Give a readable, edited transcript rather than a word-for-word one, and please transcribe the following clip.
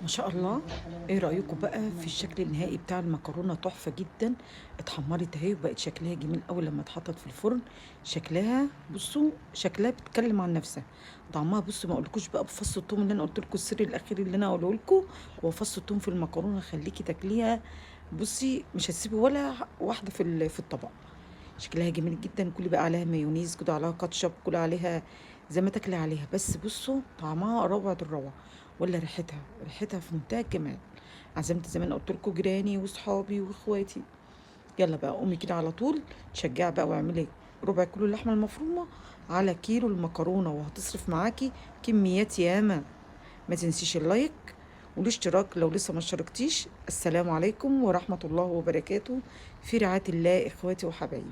ما شاء الله. ايه رأيكم بقى في الشكل النهائي بتاع المكرونة؟ تحفة جدا. اتحمرت اهي وبقت شكلها جميل اول لما اتحطت في الفرن. شكلها بصوا، شكلها بتتكلم عن نفسها. طعمها بصوا، ما اقولكوش بقى بفص الثوم اللي انا قلت لكم، السر الاخير اللي انا هقوله لكم هو فص الثوم في المكرونة، خليكي تاكليها. بصي مش هتسيبي ولا واحدة في الطبق. شكلها جميل جدا. كلي بقى عليها مايونيز، كلي عليها كاتشب، كلي عليها زي ما تاكلي عليها. بس بصوا طعمها روعة الروعة، ولا ريحتها في منتهى الجمال. عزمت زي ما انا قلت لكم جيراني واصحابي واخواتي. يلا بقى قومي كده على طول تشجعي بقى واعملي ربع كيلو اللحمه المفرومه على كيلو المكرونه، وهتصرف معاكي كميات ياما. ما تنسيش اللايك والاشتراك لو لسه ما اشتركتيش. السلام عليكم ورحمه الله وبركاته. في رعايه الله اخواتي وحبايبي.